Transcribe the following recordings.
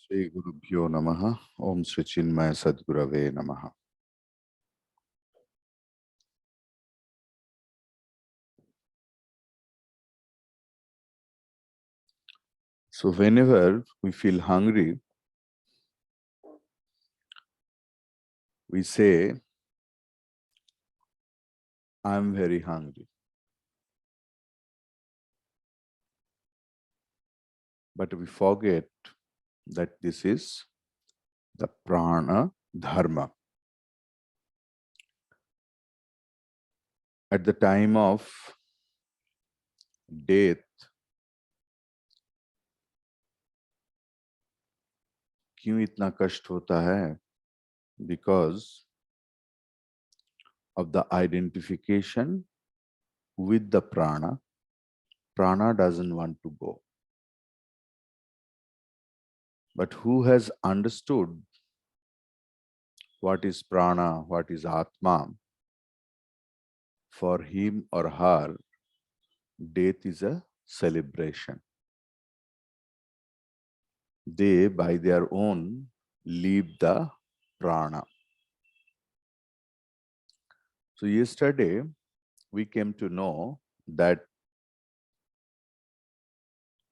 Shri Gurubhyo Namaha. Om Shri Chinmaya Sadgurave Namaha. So whenever we feel hungry, we say, I am very hungry. But we forget that this is the prana dharma. At the time of death, क्यों इतना कष्ट होता है? Because of the identification with the prana. Prana doesn't want to go. But who has understood what is prana, what is atma, for him or her, death is a celebration. They, by their own, leave the prana. So yesterday, we came to know that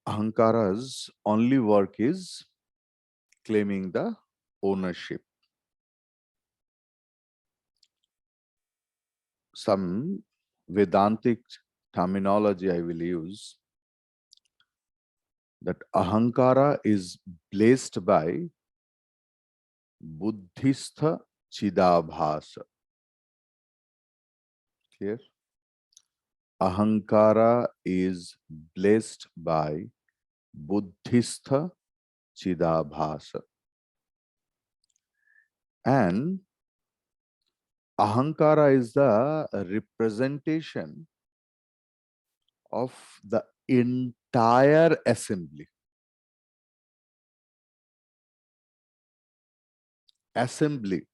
Ahankara's only work is claiming the ownership. Some Vedantic terminology I will use, that Ahankara is blessed by Buddhistha Chidabhasa. Clear? Ahankara is blessed by Buddhistha Chidabhasa. And Ahankara is the representation of the entire assembly. Assembly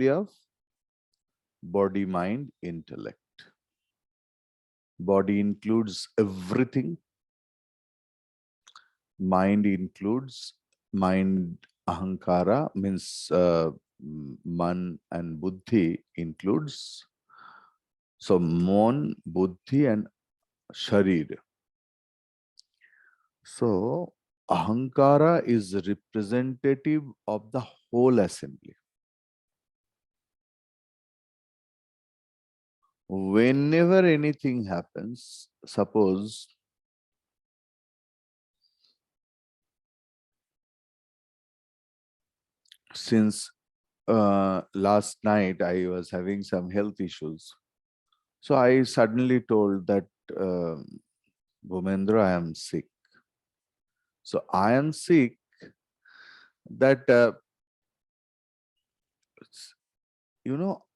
of body, mind, intellect. Body includes everything. Mind includes mind. Ahankara means man and buddhi includes. So mon, buddhi and sharir. So Ahankara is representative of the whole assembly. Whenever anything happens, suppose since last night I was having some health issues. So I suddenly told that, Bhumendra, I am sick. So I am sick, that,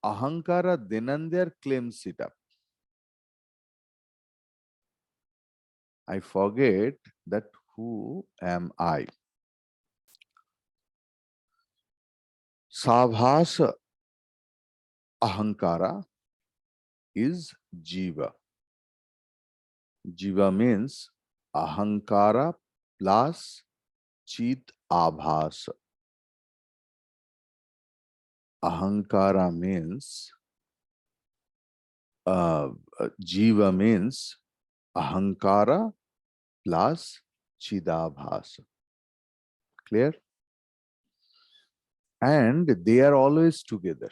Ahankara then and there claims it up. I forget that who am I. Savhasa Ahankara is Jiva. Jiva means Ahankara plus Chit Abhasa. Ahankara means, Jiva means Ahankara plus Chidabhasa. Clear? And they are always together.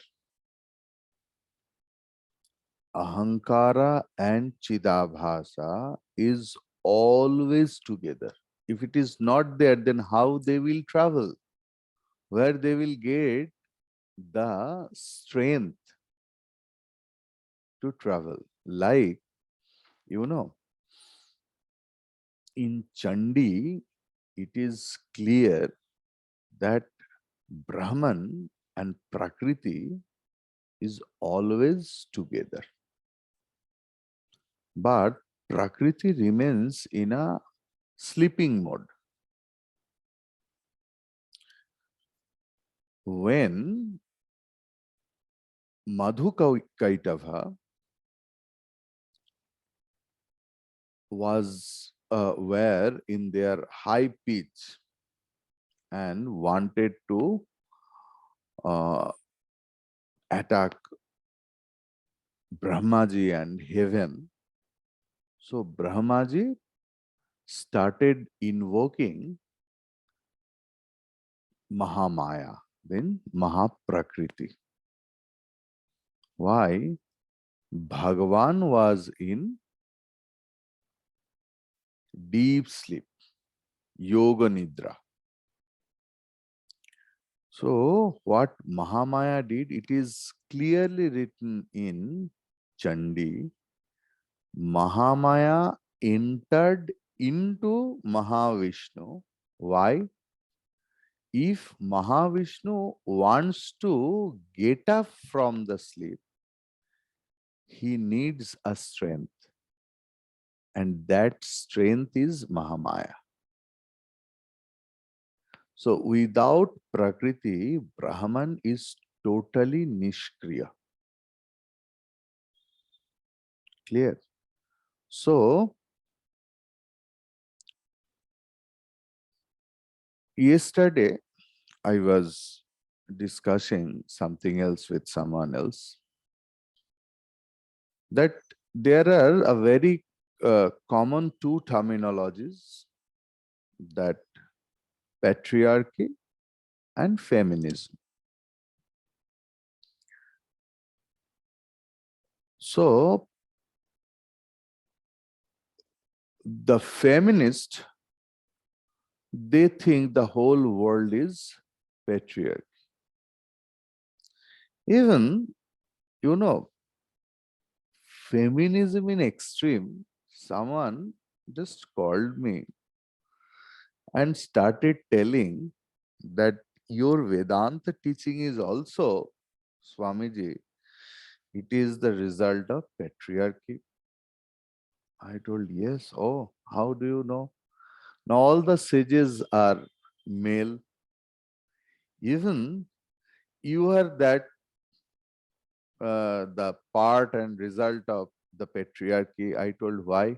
Ahankara and Chidabhasa is always together. If it is not there, then how they will travel? Where they will get the strength to travel? Like, in Chandi, it is clear that Brahman and Prakriti is always together. But Prakriti remains in a sleeping mode. When Madhukaitava was were in their high pitch and wanted to uh, attack Brahmaji and heaven. So Brahmaji started invoking Mahamaya, then Mahaprakriti. Why? Bhagavan was in deep sleep, yoga nidra. So what Mahamaya did, it is clearly written in Chandi. Mahamaya entered into Mahavishnu. Why? If Mahavishnu wants to get up from the sleep, he needs a strength, and that strength is Mahamaya. So without Prakriti, Brahman is totally Nishkriya. Clear? So yesterday I was discussing something else with someone else, that there are a very common two terminologies, that patriarchy and feminism. So the feminist, they think the whole world is patriarchy. Even, you know, feminism in extreme, someone just called me and started telling that your Vedanta teaching is also, Swamiji, it is the result of patriarchy. I told, yes. Oh, how do you know? Now all the sages are male. Even you are that the part and result of the patriarchy. I told, why?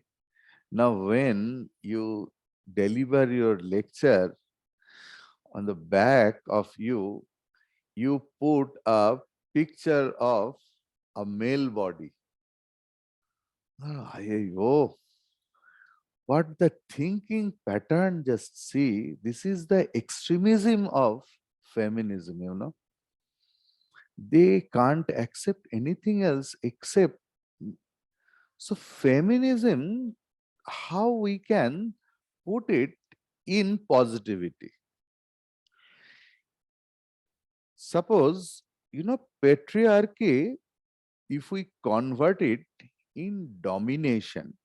Now when you deliver your lecture, on the back of you, you put a picture of a male body. Oh, what the thinking pattern, just see, this is the extremism of feminism, you know. They can't accept anything else except, so feminism, how we can put it in positivity. Suppose, you know, patriarchy, if we convert it in domination,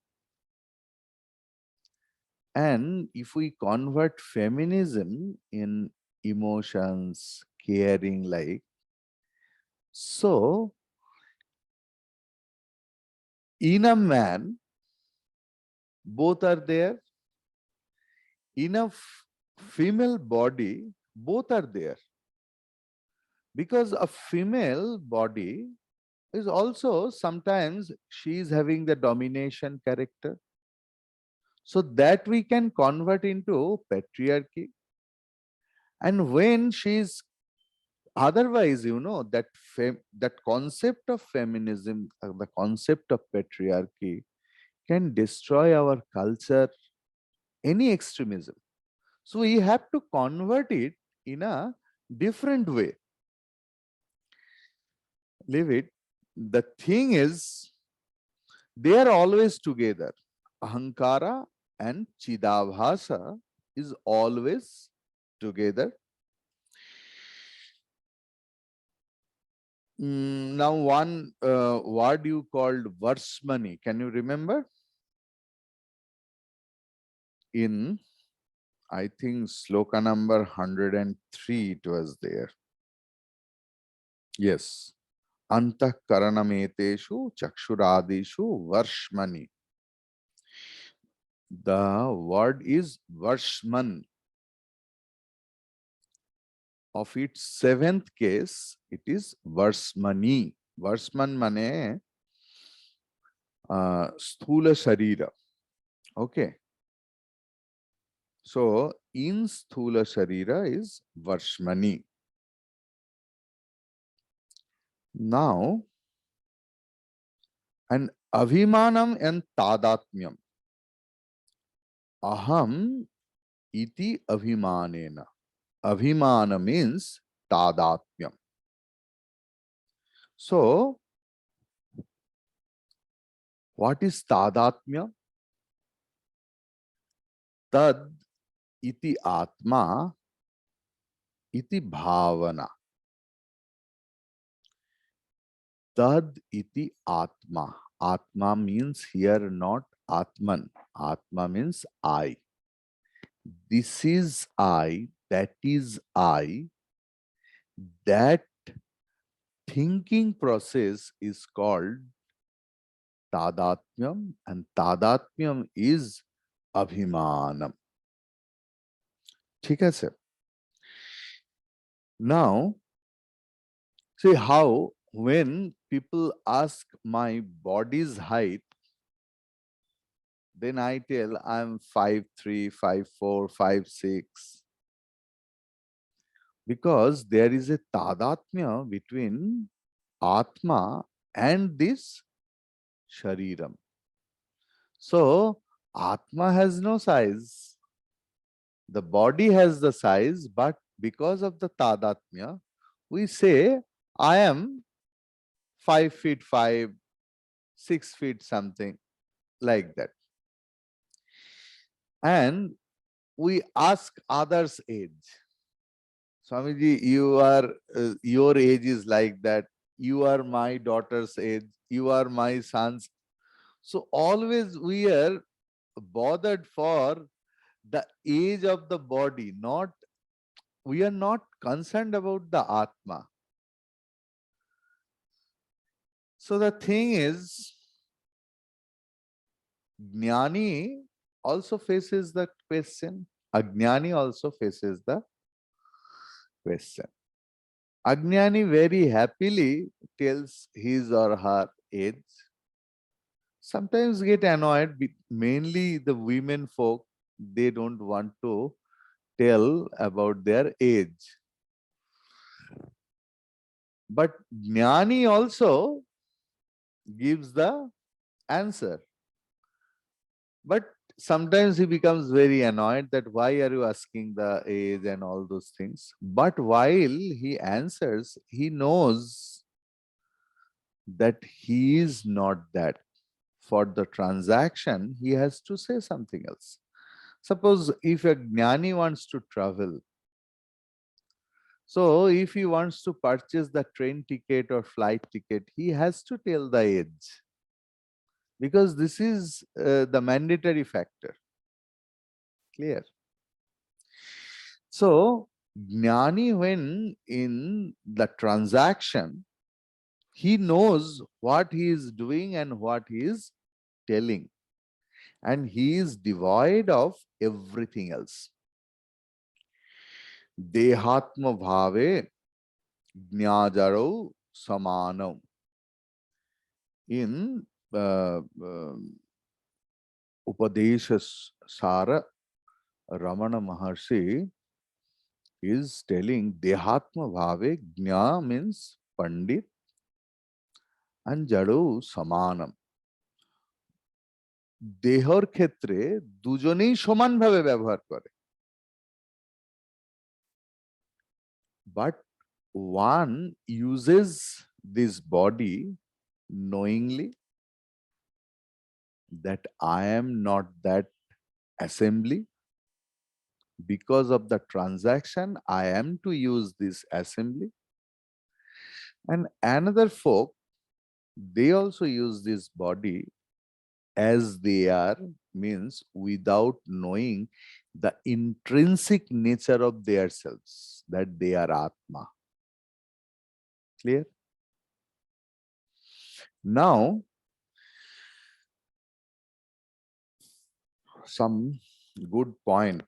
and if we convert feminism in emotions, caring, like, so in a man, both are there. In a female body, both are there. Because a female body is also, sometimes she is having the domination character. So that we can convert into patriarchy. And when she is otherwise, you know, that that concept of feminism, the concept of patriarchy can destroy our culture, any extremism. So we have to convert it in a different way. Leave it. The thing is, they are always together. Ahankara and Chidabhasa is always together. Now one word you called Varsmani, can you remember? In, I think, sloka number 103 it was there. Yes. Antah karanameteshu chakshuradishu Varshmani. The word is Varshman. Of its seventh case, it is Varsmani. Varsman mane sthula sharira. Okay. So in Sthula Sharira is Varshmani. Now, and Abhimanam and Tadatmyam. Aham iti Abhimanena. Abhimana means Tadatmyam. So, what is Tadatmya? Tad iti Atma iti Bhavana. Tad iti Atma. Atma means here not Atman. Atma means I. This is I, that is I. That thinking process is called Tadatmyam, and Tadatmyam is Abhimanam. ঠিক আছে? Now, see how when people ask my body's height, then I tell I'm 5'3", 5'4", 5'6", because there is a tadatmya between Atma and this Shariram. So, Atma has no size. The body has the size, but because of the tadatmya, we say, I am 5'5", 6 feet something, like that. And we ask others' age. Swamiji, your age is like that. You are my daughter's age. You are my son's. So always we are bothered for the age of the body, not, we are not concerned about the Atma. So the thing is, Jnani also faces the question. Ajnani also faces the question. Ajnani very happily tells his or her age. Sometimes get annoyed, mainly the women folk, they don't want to tell about their age. But Jnani also gives the answer. But sometimes he becomes very annoyed that why are you asking the age and all those things. But while he answers, he knows that he is not that. For the transaction, he has to say something else. Suppose if a Jnani wants to travel, so if he wants to purchase the train ticket or flight ticket, he has to tell the age, because this is the mandatory factor. Clear? So, Jnani, when in the transaction, he knows what he is doing and what he is telling, and he is devoid of everything else. Dehatma bhave jnajaro samanam. In Upadesha Sara, Ramana Maharshi is telling Dehatma Bhave, Jna means Pandit and Jado Samanam. দেহর ক্ষেত্রে দুজনেই সমানভাবে ব্যবহার করে, but one uses this body knowingly that I am not that assembly. Because of the transaction, I am to use this assembly. And another folk, they also use this body as they are, means without knowing the intrinsic nature of their selves, that they are Atma. Clear? Now, some good point.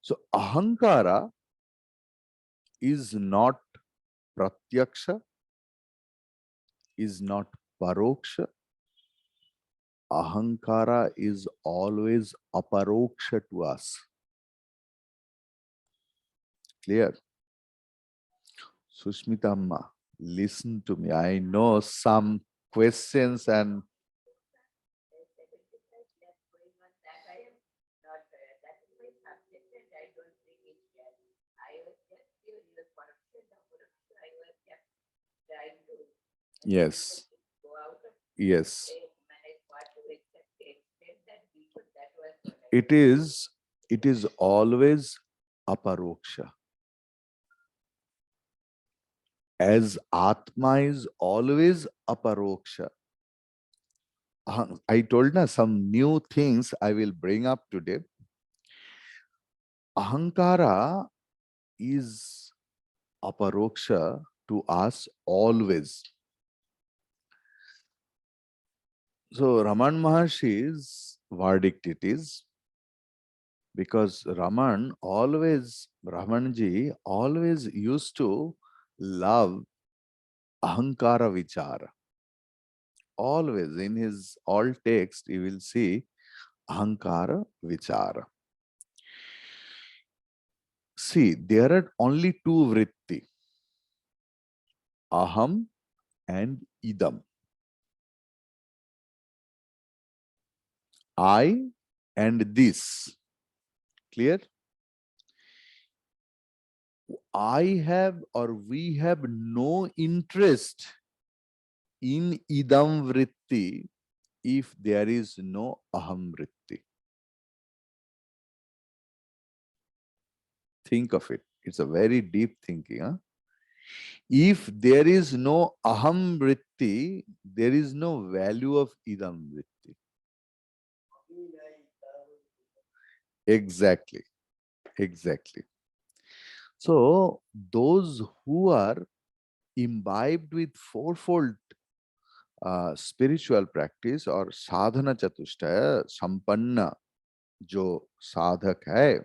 So, Ahankara is not Pratyaksha, is not Paroksha, Ahankara is always aparoksha to us. Clear? Sushmitamma, listen to me. I know some questions and yes, yes. It is, it is always aparoksha. As Atma is always aparoksha. I told na some new things I will bring up today. Ahankara is aparoksha to us always. So Raman Maharshi's verdict it is, because Ramanji always used to love Ahankara Vichara. Always in his all text, you will see Ahankara Vichara. See, there are only two vritti, Aham and Idam. I and this. Clear? I have or we have no interest in Idam vritti if there is no Aham vritti. Think of it. It's a very deep thinking. Huh? If there is no Aham vritti, there is no value of Idam vritti. Exactly. Exactly. So those who are imbibed with fourfold spiritual practice or sadhana chatushtaya sampanna जो साधक है,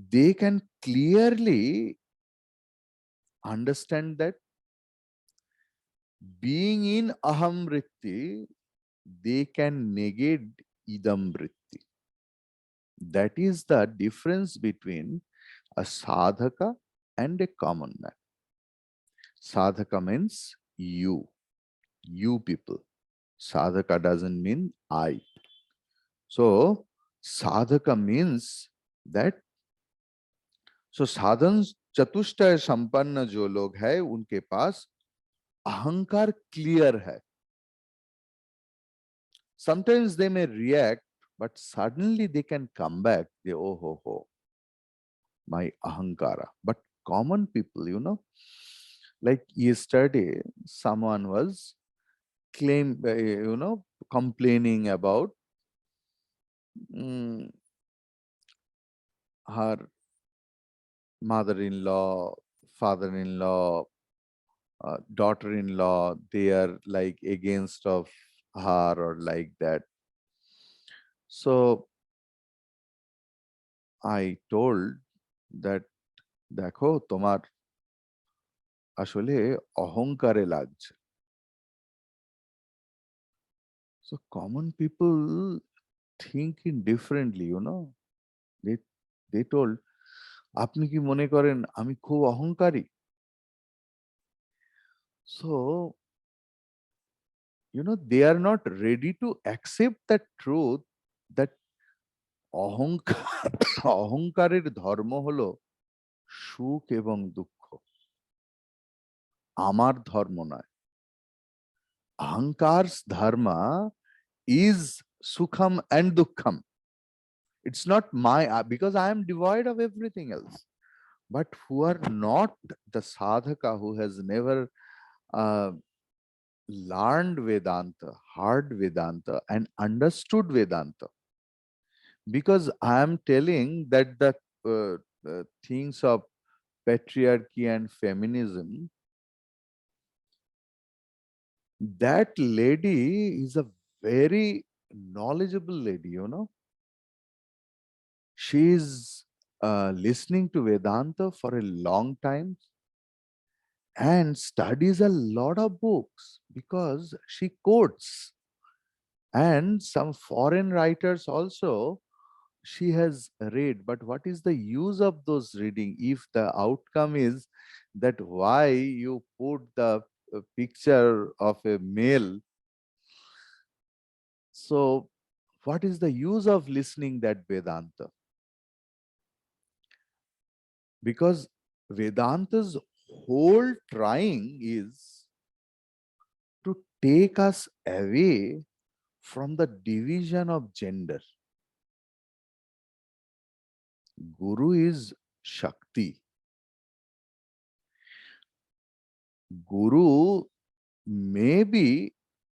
they can clearly understand that being in aham vritti, they can negate idam vritti. That is the difference between a sadhaka and a common man. Sadhaka means you people. Sadhaka doesn't mean I. So sadhaka means that, so साधन चतुष्टय संपन्न जो लोग है उनके पास अहंकार clear है. Sometimes they may react, but suddenly they can come back. They, oh ho, my ahankara. But common people, like yesterday, someone was complaining about mm, her mother-in-law, father-in-law, daughter-in-law. They are like against of her or like that. So I told that, দেখো তোমার আসলে অহংকারে লাগছে. So common people think in differently, They they told, আপনি কি মনে করেন আমি খুব অহংকারী? So, they are not ready to accept that truth that অহংকার অহংকারের ধর্ম হলো সুখ এবং দুঃখ. আমার ধর্ম নয়. Ahankar's dharma is sukham and dukkham. It's not my, because I am devoid of everything else. But who are not the sadhaka, who has never uh, learned Vedanta, heard Vedanta, and understood Vedanta. Because I am telling that the things of patriarchy and feminism, that lady is a very knowledgeable lady. She is listening to Vedanta for a long time and studies a lot of books because she quotes. And some foreign writers also she has read, but what is the use of those reading if the outcome is that why you put the picture of a male? So what is the use of listening that Vedanta? Because Vedanta's whole trying is to take us away from the division of gender. Guru is Shakti. Guru may be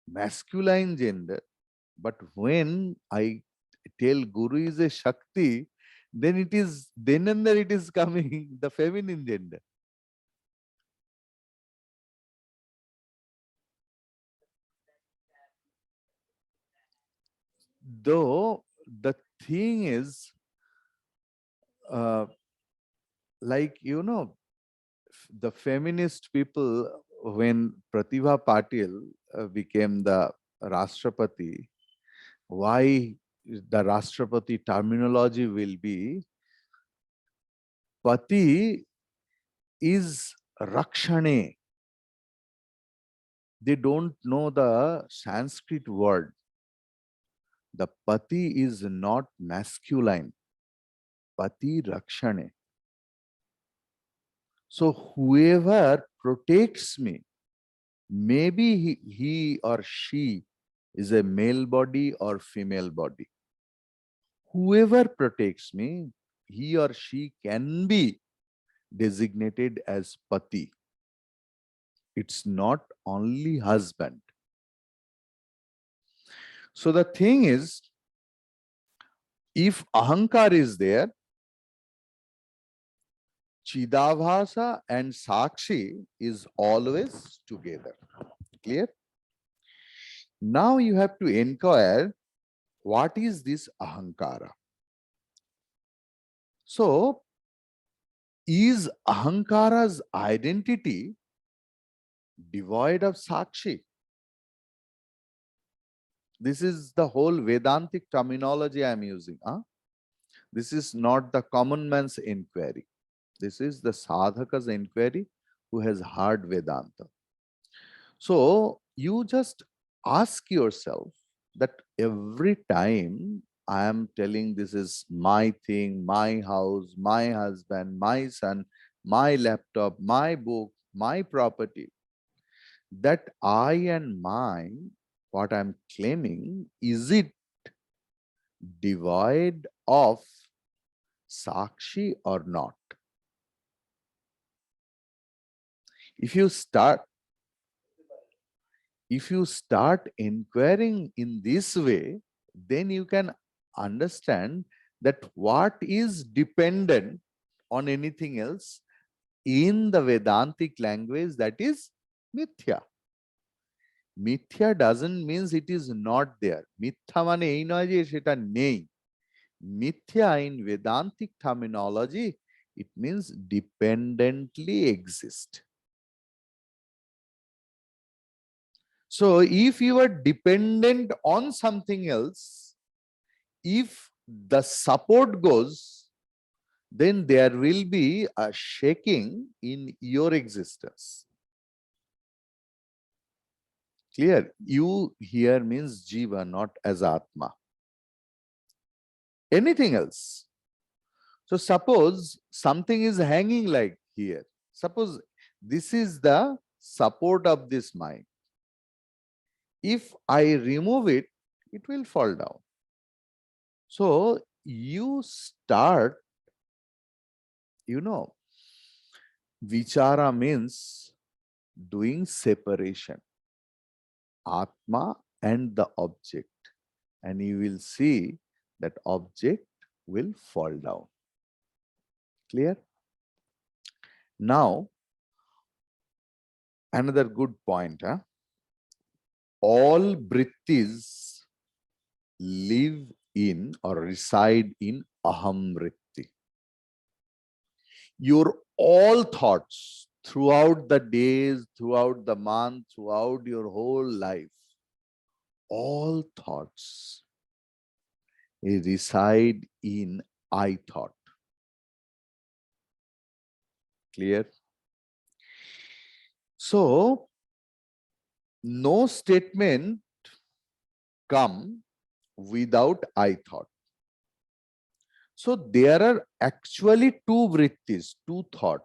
masculine gender, but when I tell Guru is a Shakti, then it is then and there it is coming the feminine gender. Though the thing is, uh, like the feminist people, when Pratibha Patil became the Rashtrapati, why the Rashtrapati terminology will be Pati is Rakshane. They don't know the Sanskrit word. The Pati is not masculine. Pati Rakshane. So whoever protects me, maybe he or she is a male body or female body. Whoever protects me, he or she can be designated as Pati. It's not only husband. So the thing is, if Ahankar is there, Chidabhasa and Sakshi is always together. Clear? Now you have to inquire, what is this Ahankara? So, is Ahankara's identity devoid of Sakshi? This is the whole Vedantic terminology I am using. This is not the common man's inquiry. This is the sadhaka's inquiry who has heard Vedanta. So you just ask yourself that every time I am telling this is my thing, my house, my husband, my son, my laptop, my book, my property, that I and mine, what I'm claiming, is it devoid of Sakshi or not? If you start if you start inquiring in this way, then you can understand that what is dependent on anything else in the Vedantic language, that is mithya. Mithya doesn't mean it is not there. Mithya মানে এই নয় যে সেটা নেই. Mithya in Vedantic terminology, it means dependently exist. So if you are dependent on something else, if the support goes, then there will be a shaking in your existence. Clear? You here means jiva, not as atma. Anything else. So suppose something is hanging like here. Suppose this is the support of this mind. If I remove it, it will fall down. So you start, vichara means doing separation, atma and the object, and you will see that object will fall down. Clear? Now, another good point. All vrittis live in or reside in aham vritti. Your all thoughts throughout the days, throughout the month, throughout your whole life, all thoughts reside in I thought. Clear? So, no statement come without I thought. So there are actually two vrittis, two thought,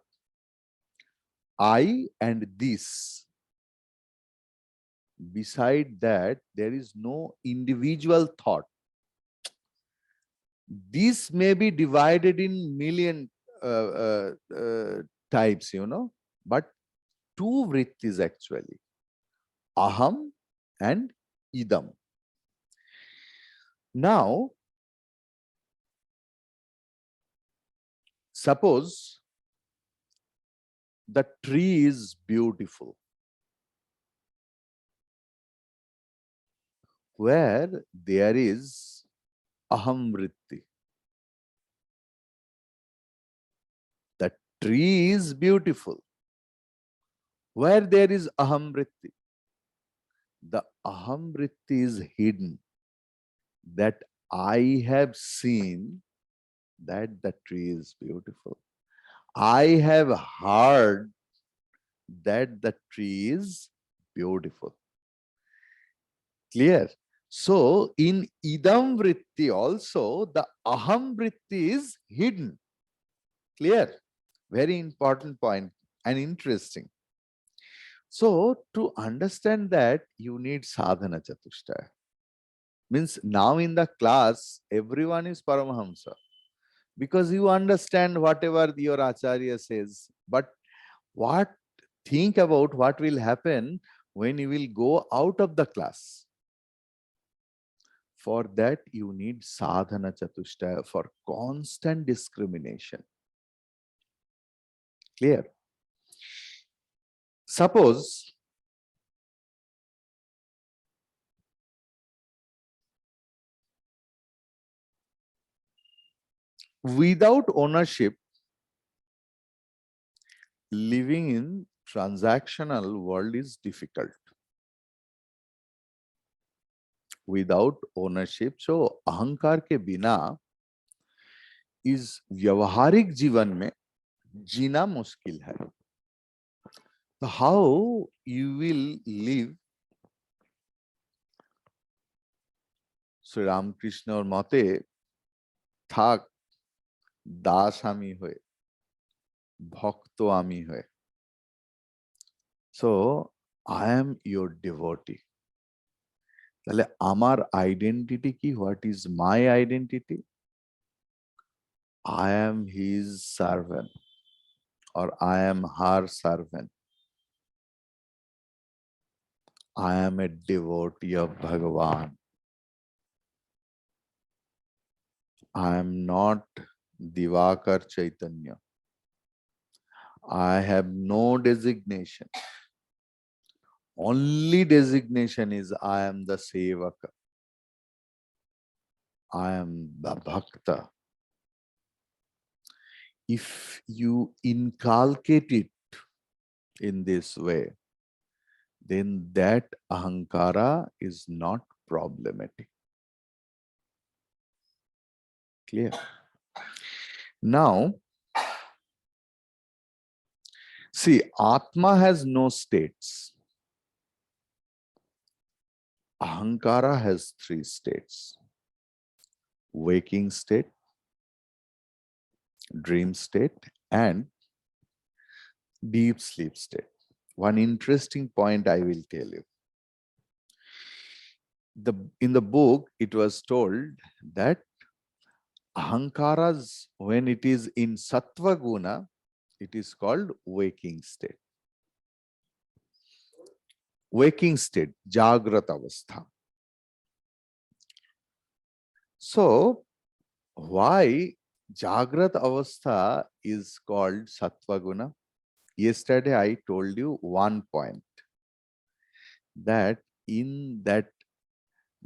I and this. Beside that, there is no individual thought. This may be divided in million types, but two vrittis actually, aham and idam. Now, suppose the tree is beautiful, where there is aham vritti. The tree is beautiful, where there is aham vritti. The aham vritti is hidden, that I have seen that the tree is beautiful. I have heard that the tree is beautiful. Clear? So in idam vritti also, the aham vritti is hidden. Clear? Very important point and interesting. So to understand that, you need sadhana chatushtaya. Means now in the class, everyone is Paramahamsa, because you understand whatever your Acharya says. But what think about what will happen when you will go out of the class? For that, you need sadhana chatushtaya for constant discrimination. Clear? Suppose without ownership, living in transactional world is difficult. Without ownership, so अहंकार के बिना इस व्यवहारिक जीवन में जीना मुश्किल है. So how you will live? Shri Ramakrishna और मते থাক দাস আমি হয়ে ভক্ত আমি হয়ে. So I am your devotee. তাহলে আমার আইডেন্টিটি কি? What is my identity? I am his servant, or I am her servant. I am a devotee of Bhagavan. I am not Divakar Chaitanya. I have no designation. Only designation is I am the Sevaka. I am the Bhakta. If you inculcate it in this way, then that ahankara is not problematic. Clear? Now, see, Atma has no states. Ahankara has three states: waking state, dream state, and deep sleep state. One interesting point I will tell you. In the book, it was told that ahankaras, when it is in sattva guna, it is called waking state. Waking state, jagrat avastha. So, why jagrat avastha is called sattva guna? Yesterday I told you one point, that in that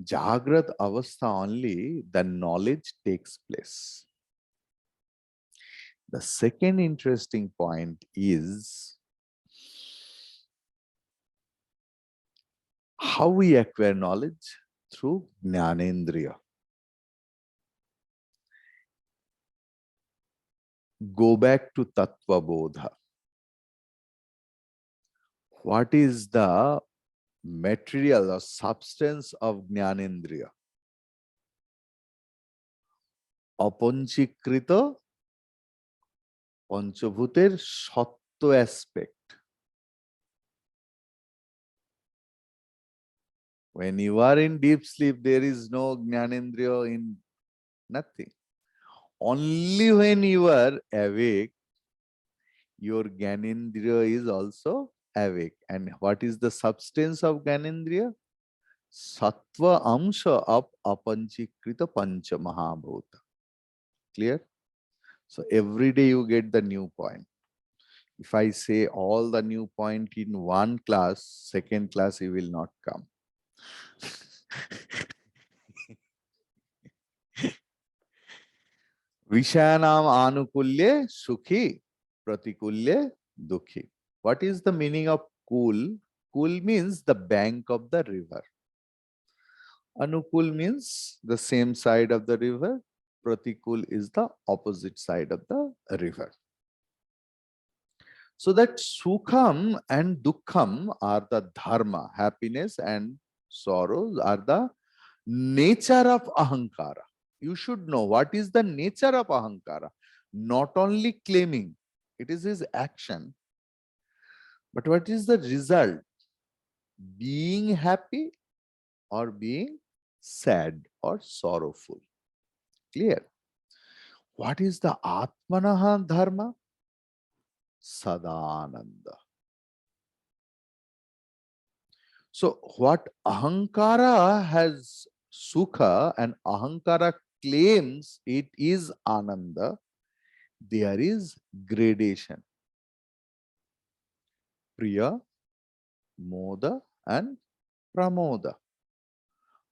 Jagrat avastha only the knowledge takes place. The second interesting point is how we acquire knowledge. Through Jnanendriya. Go back to Tattva Bodha. What is the material or substance of Jnanendriya? Apanchikrita Panchabhuter Sattva aspect. When you are in deep sleep, there is no Jnanendriya in nothing. Only when you are awake, your Jnanendriya is also awake. And what is the substance of Jnanendriya? Sattva amsha of apanchikrita pancha mahabhuta. Clear? So every day you get the new point. If I say all the new point in one class, second class you will not come. Vishayanam anukulye sukhi pratikulye dukhi. What is the meaning of kul? Kul means the bank of the river. Anukul means the same side of the river. Pratikul is the opposite side of the river. So that sukham and dukkham are the dharma, happiness and sorrows are the nature of ahankara. You should know what is the nature of ahankara. Not only claiming, it is his action, but what is the result? Being happy or being sad or sorrowful. Clear? What is the Atmanaha Dharma? Sadananda. So what Ahankara has Sukha and Ahankara claims it is Ananda, there is gradation. Priya, Moda and Pramoda.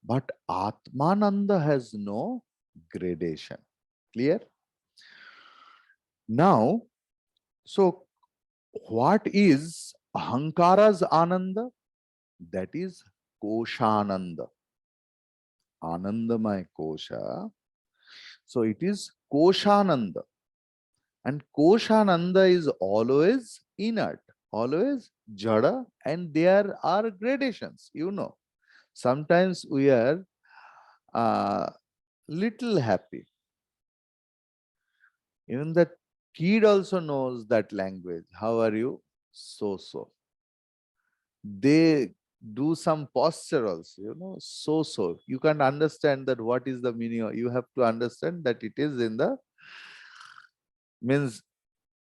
But Atmananda has no gradation. Clear? Now, so what is Ahankara's Ananda? That is Koshananda. Anandamaya Kosha. So it is Koshananda. And Koshananda is always inert, always jada, and there are gradations, you know. Sometimes we are little happy. Even the kid also knows that language. How are you? So. They do some posture also, you know, so. You can't understand that what is the meaning. You have to understand that it is in the, means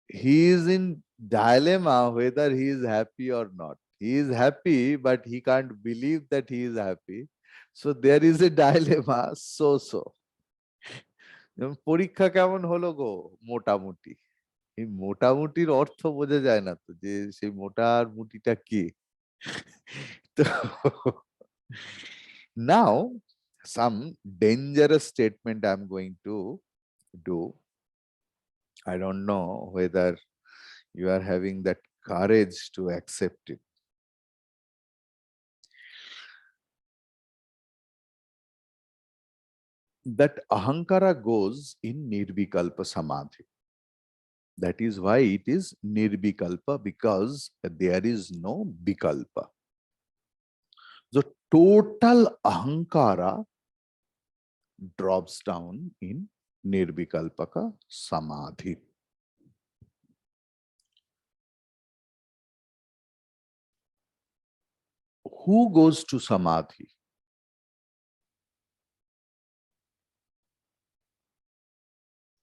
he is in dilemma whether he is happy or not. He is happy, but he can't believe that he is happy. So there is a dilemma, so. যেমন পরীক্ষা কেমন হলো গো? মোটামুটি। এই মোটামুটির অর্থ বোঝা যায় না তো, যে সেই মোটা আর মুটিটা কি? তো now some dangerous statement I'm going to do. I don't know whether you are having that courage to accept it. That ahankara goes in nirvikalpa samadhi. That is why it is nirvikalpa, because there is no vikalpa. The total ahankara drops down in nirvikalpaka samadhi. Who goes to samadhi?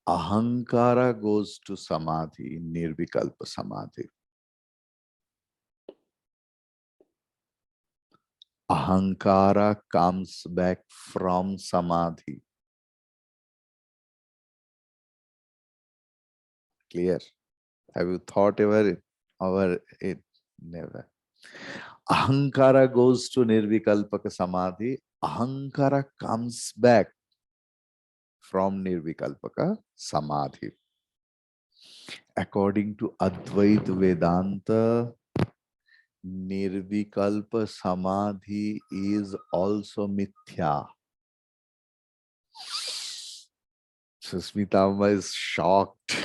Ahankara goes to samadhi in nirvikalpa samadhi. Ahankara comes back from samadhi. Clear? Have you thought over it? Never. Ahankara goes to nirvikalpaka samadhi. Ahankara comes back from nirvikalpaka samadhi. According to Advaita Vedanta, Nirvikalpa Samadhi is also mithya. Susmitama is shocked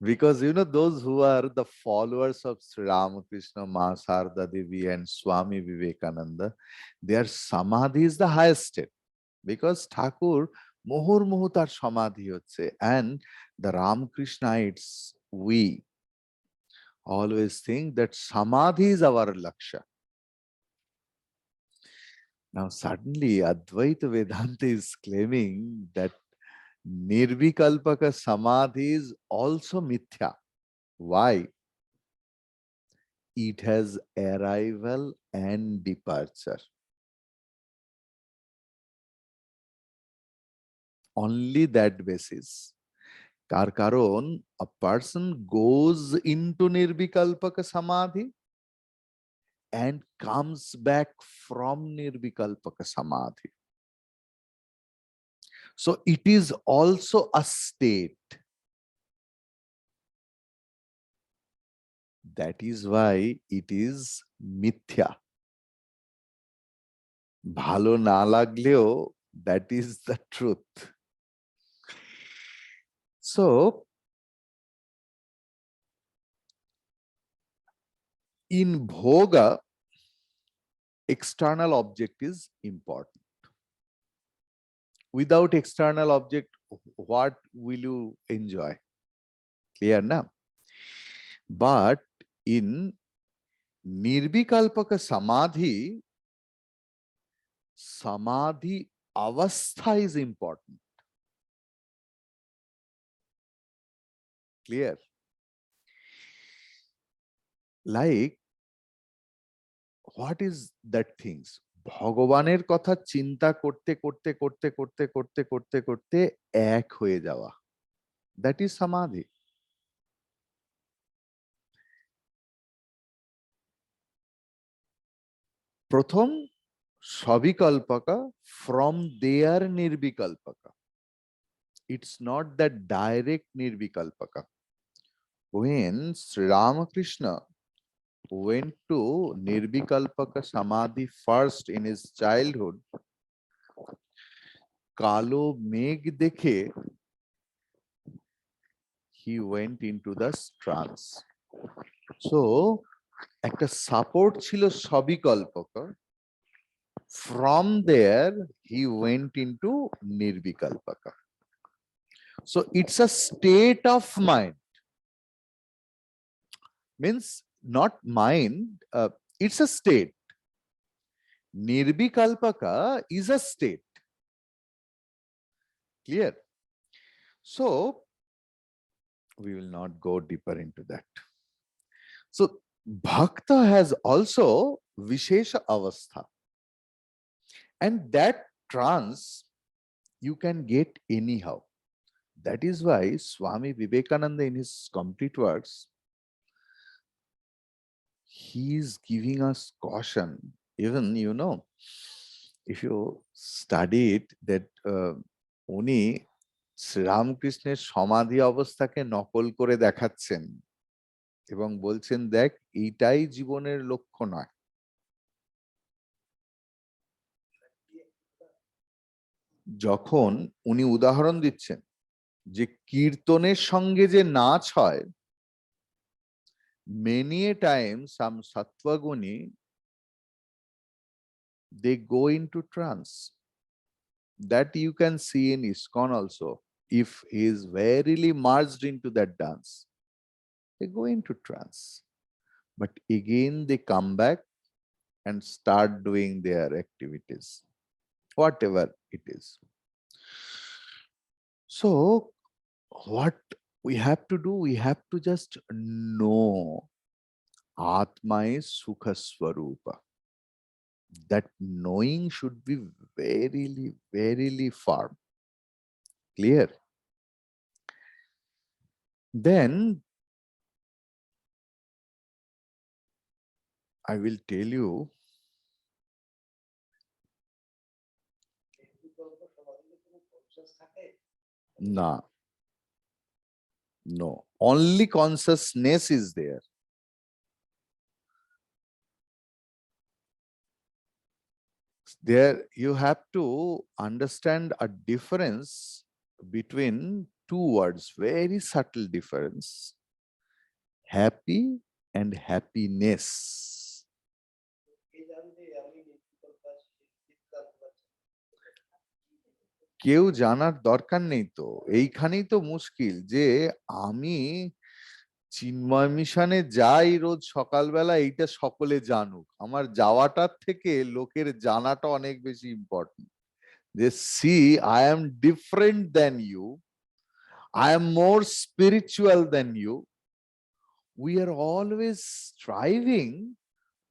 because those who are the followers of Sri Ramakrishna, Ma Sarda Devi, and Swami Vivekananda, their samadhi is the highest state because Thakur muhur tar samadhi hocche, and the Ramakrishnites, we always think that samadhi is our laksha. Now suddenly Advaita Vedanta is claiming that Nirvikalpaka Samadhi is also mithya. Why? It has arrival and departure. Only that basis. Karon, a person goes into Nirvikalpaka Samadhi and comes back from Nirvikalpaka Samadhi. So it is also a state. That is why it is mithya. Bhalo na lagleo, that is the truth. So, in bhoga, external object is important. Without external object, what will you enjoy? Clear now? But in Nirvikalpaka Samadhi, Samadhi avastha is important. Clear? Like, what is that things? ভগবানের কথা চিন্তা করতে করতে করতে করতে করতে করতে করতে এক হয়ে যাওয়া, that is samadhi. প্রথম সবিকল্পকা, from their nirvikalpaka. It's not that direct nirvikalpaka. When Sri Ramakrishna went to nirvikalpaka samadhi first in his childhood, kalo megh dekhe he went into the trance. So একটা support ছিল সবিকল্পকা. From there he went into nirvikalpaka. So it's a state of mind. Means not mind, it's a state. Nirvikalpaka is a state. Clear? So we will not go deeper into that. So bhakta has also vishesha avastha, and that trance you can get anyhow. That is why Swami Vivekananda in his complete works, he is giving us caution. Even if you study it, that উনি শ্রীরামকৃষ্ণের সমাধি অবস্থাকে নকল করে দেখাচ্ছেন এবং বলছেন, দেখ, এইটাই জীবনের লক্ষ্য নয়। যখন উনি উদাহরণ দিচ্ছেন যে কীর্তনের সঙ্গে যে নাচ হয়, many a time some sattvaguni, they go into trance. That you can see in ISKCON also. If he is verily merged into that dance, they go into trance. But again they come back and start doing their activities, whatever it is. So what we have to do, we have to just know Atma is Sukha Swarupa. That knowing should be verily, verily firm. Clear? Then I will tell you, no, only consciousness is there. There you have to understand a difference between two words, very subtle difference: happy and happiness. কেউ জানার দরকার নেই তো, এইখানেই তো মুশকিল যে আমি চিন্ময় মিশনে যাই রোজ সকালবেলা, এইটা সকলে জানুক, আমার যাওয়াটার থেকে লোকের জানাটা অনেক বেশি ইম্পর্টেন্ট। যে see, I am different than you, I am more spiritual than you. We are always striving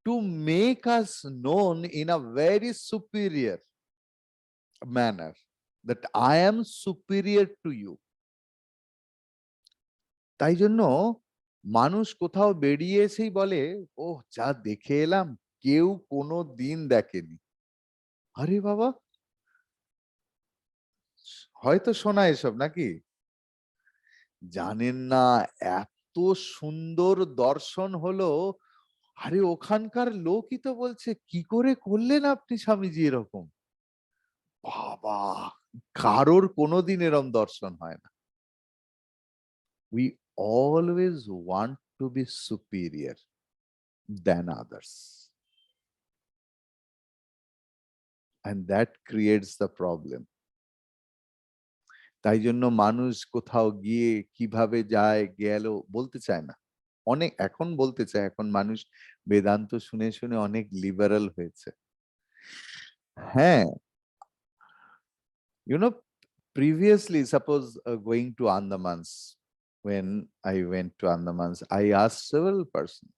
to make us known in a very superior manner, that I am superior to you. তাই জন্য মানুষ কোথাও বেরিয়ে এসেই বলে, ওহ যা দেখে এলাম, কেউ কোনো দিন দেখেনি। আরে বাবা, হয়তো শোনা এসব নাকি? জানেন না, এত সুন্দর দর্শন হলো। আরে ওখানকার লোকই তো বলছে, কি করে করলেন আপনি স্বামীজি এরকম? বাবা, কারোর কোনোদিন এরম দর্শন হয় না। We always want to be superior than others, and that creates the problem. তাই জন্য মানুষ কোথাও গিয়ে কিভাবে যায় গেল বলতে চায় না। অনেক এখন বলতে চায়, এখন মানুষ বেদান্ত শুনে শুনে অনেক লিবারাল হয়েছে। হ্যাঁ, you know, previously, suppose going to Andamans, when I went to Andamans, I asked several persons.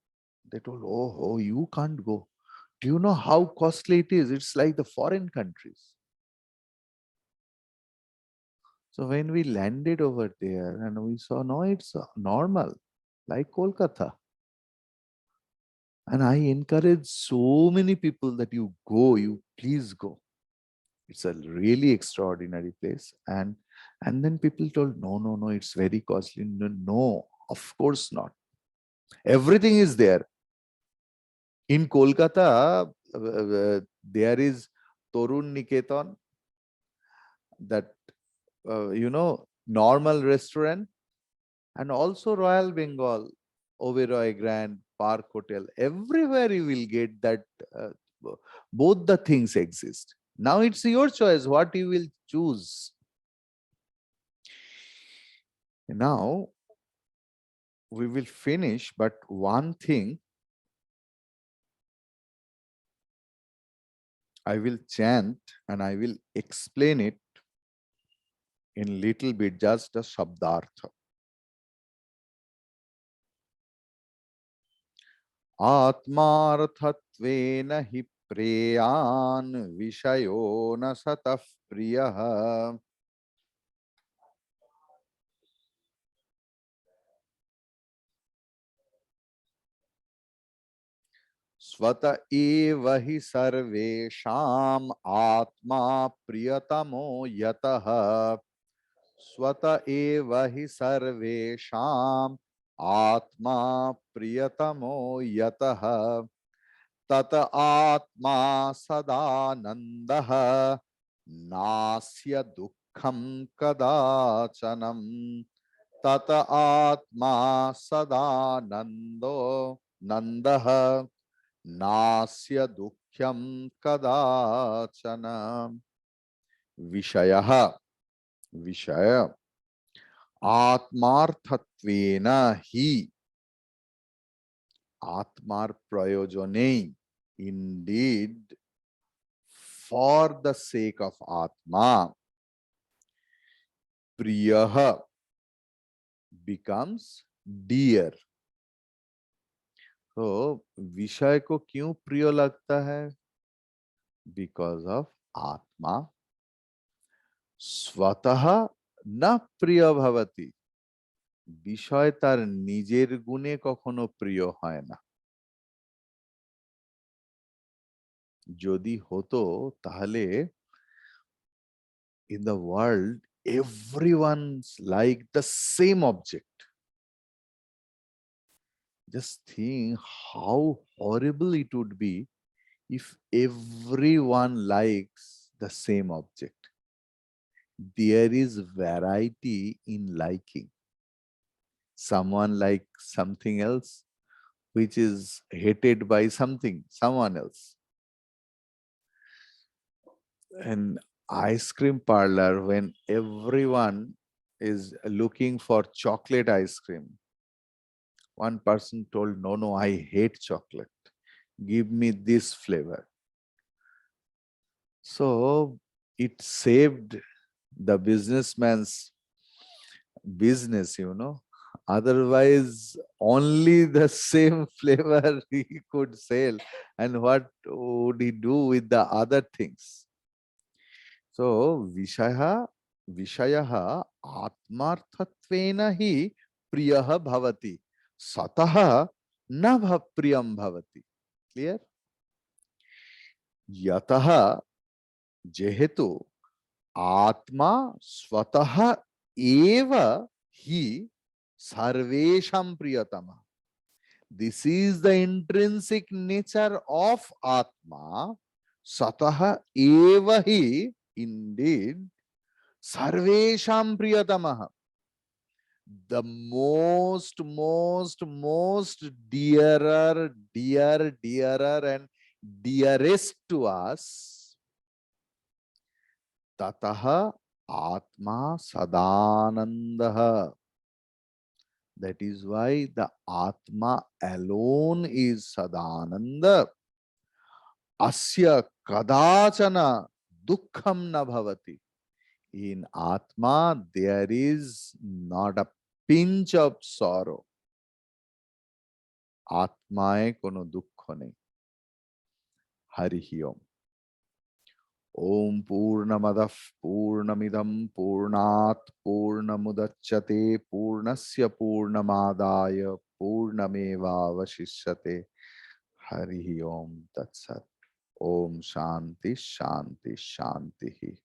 They told, oh, you can't go. Do you know how costly it is? It's like the foreign countries. So when we landed over there and we saw, no, it's normal, like Kolkata. And I encourage so many people that you go, you please go. It's a really extraordinary place. And then people told, no, it's very costly. No, of course not. Everything is there. In Kolkata, there is Torun Niketan, that normal restaurant, and also Royal Bengal, Oberoi Grand, Park Hotel. Everywhere you will get that. Both the things exist. Now it's your choice what you will choose. Now we will finish, but one thing I will chant and I will explain it in little bit, just a shabdartha. Atmarthatvena hi preyan vishayo na satah priyah स्वत एव हि सर्वेषाम् आत्मा प्रियतमो यतः स्वत एव हि सर्वेषाम् आत्मा प्रियतमो यतः तत आत्मा सदानन्दः नास्य दुःखं कदाचनं तत आत्मा सदानन्दो नन्दः नास्य दुःख्यं कदाचन। विषयः, विषय आत्मार्थत्वेन हि, आत्मार प्रयोजने, indeed for the sake of atma, priyah becomes dear. तो विषय को क्यों प्रिय लगता है? बिकॉज ऑफ आत्मा स्वतः न प्रिय भवति, বিষয় তার নিজের গুণে কখনো প্রিয় হয় না। যদি হতো তাহলে in the world everyone's like the same object. Just think how horrible it would be If everyone likes the same object, there is variety in liking. Someone likes something else which is hated by someone else. An ice cream parlor, when everyone is looking for chocolate ice cream, one person told, no, no, I hate chocolate. Give me this flavor. So it saved the businessman's business. Otherwise, only the same flavor he could sell. And what would he do with the other things? So, Vishayaha Atmarthatvena hi Priyaha Bhavati. Sataha na Priyam Bhavati. Clear? Yataha Jehetu Atma Swataha Eva hi Sarvesham Priyatama. This is the intrinsic nature of Atma. Sataha eva hi, indeed, Sarvesham Priyatamaha. The most dearer, and dearest to us. Tataha Atma Sadanandaha. That is why the Atma alone is Sadananda. Asya kadachana dukkham na bhavati. In Atma, there is not a pinch of sorrow. Atmae kono dukkha nei. Harihi Om. Om Purnamadav Purnamidam Purnat Purnamudachyate Purnasya Purnamadaya Purnameva Vashishyate. Harihi Om Tat Sat. Om Shanti Shanti Shanti.